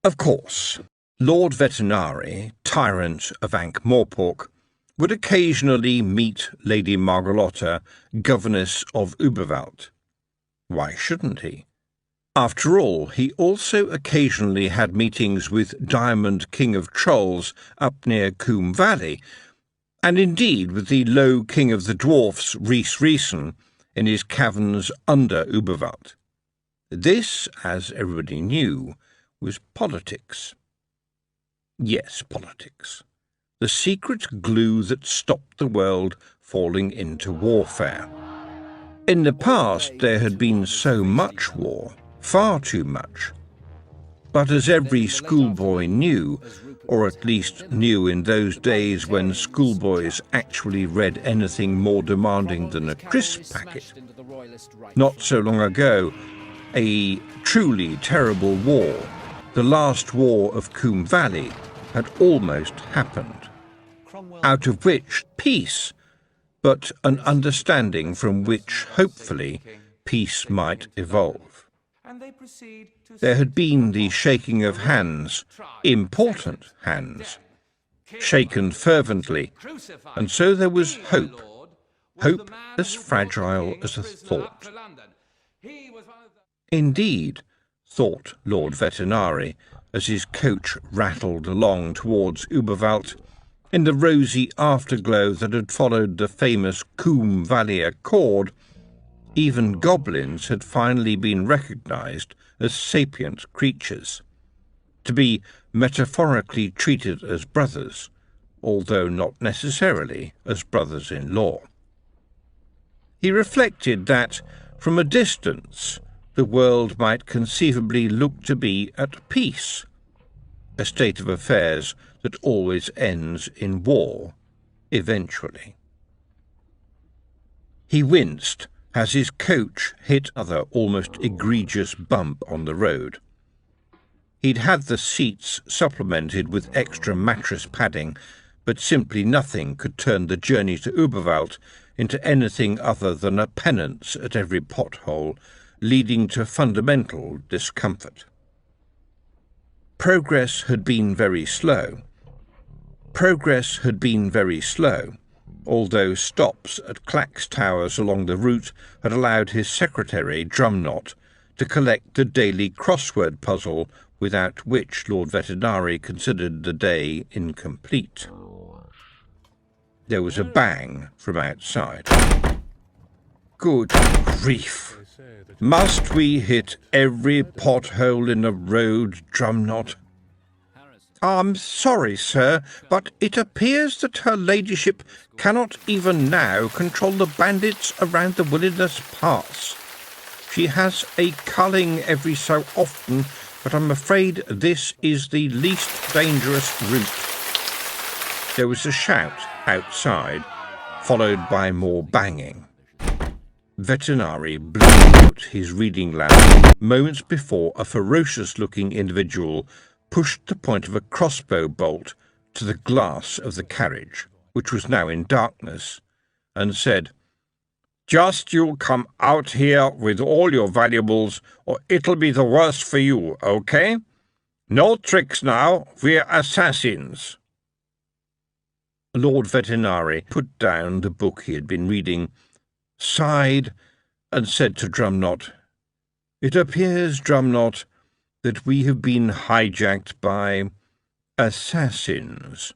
Of course, Lord Vetinari, tyrant of Ankh-Morpork, would occasionally meet Lady Margolotta, governess of Überwald. Why shouldn't he? After all, he also occasionally had meetings with Diamond King of Trolls up near Coombe Valley, and indeed with the Low King of the Dwarfs, Rhys Rhysson, in his caverns under Überwald. This, as everybody knew, was politics. Yes, politics. The secret glue that stopped the world falling into warfare. In the past there had been so much war, far too much. But as every schoolboy knew, or at least knew in those days when schoolboys actually read anything more demanding than a crisp packet, not so long ago, a truly terrible war, the last war of Coombe Valley, had almost happened, out of which peace, but an understanding from which, hopefully, peace might evolve. There had been the shaking of hands, important hands, shaken fervently, and so there was hope, hope as fragile as a thought. Indeed, thought Lord Vetinari, as his coach rattled along towards Überwald, in the rosy afterglow that had followed the famous Coombe Valley Accord, even goblins had finally been recognised as sapient creatures, to be metaphorically treated as brothers, although not necessarily as brothers-in-law. He reflected that, from a distance, the world might conceivably look to be at peace, a state of affairs that always ends in war, eventually. He winced as his coach hit another almost egregious bump on the road. He'd had the seats supplemented with extra mattress padding, but simply nothing could turn the journey to Überwald into anything other than a penance at every pothole, leading to fundamental discomfort. Progress had been very slow. Progress had been very slow, although stops at Clack's Towers along the route had allowed his secretary, Drumknot, to collect the daily crossword puzzle without which Lord Vetinari considered the day incomplete. There was a bang from outside. Good grief! Must we hit every pothole in the road, Drumknot? I'm sorry, sir, but it appears that her ladyship cannot even now control the bandits around the Wilderness Pass. She has a culling every so often, but I'm afraid this is the least dangerous route. There was a shout outside, followed by more banging. Vetinari blew out his reading lamp moments before a ferocious-looking individual pushed the point of a crossbow bolt to the glass of the carriage, which was now in darkness, and said, "Just you come out here with all your valuables, or it'll be the worse for you, okay? No tricks now, we're assassins." Lord Vetinari put down the book he had been reading, sighed, and said to Drumknot, "It appears, Drumknot, that we have been hijacked by assassins.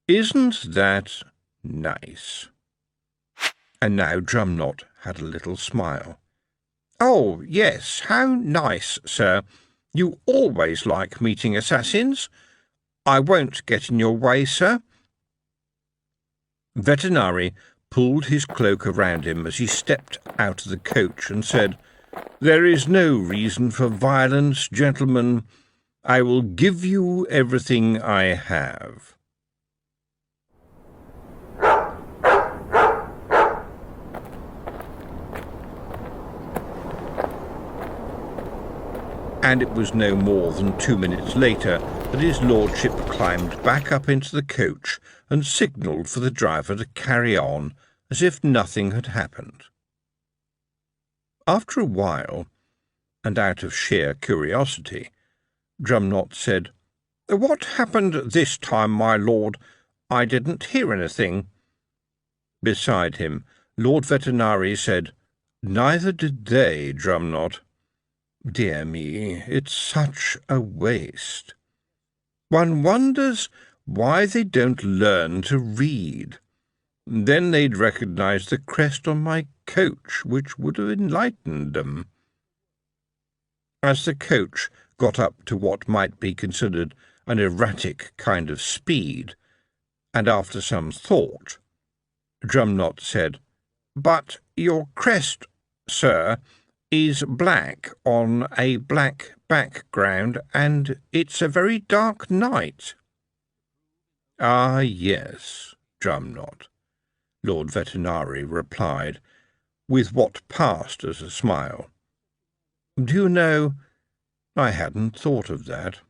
Isn't that nice?" And now Drumknot had a little smile. "Oh, yes, how nice, sir. You always like meeting assassins. I won't get in your way, sir." Vetinari pulled his cloak around him as he stepped out of the coach and said, "There is no reason for violence, gentlemen. I will give you everything I have." And it was no more than 2 minutes later that his lordship climbed back up into the coach and signalled for the driver to carry on as if nothing had happened. After a while, and out of sheer curiosity, Drumknot said. "What happened this time, my lord? I didn't hear anything." Beside him, Lord Vetinari said, "Neither did they, Drumknot. Dear me, it's such a waste. One wonders why they don't learn to read. Then they'd recognise the crest on my coach, which would have enlightened them." As the coach got up to what might be considered an erratic kind of speed, and after some thought, Drumknot said, "But your crest, sir, is black on a black background, and it's a very dark night." "Ah, yes, Drumknot," Lord Vetinari replied, with what passed as a smile. "Do you know, I hadn't thought of that."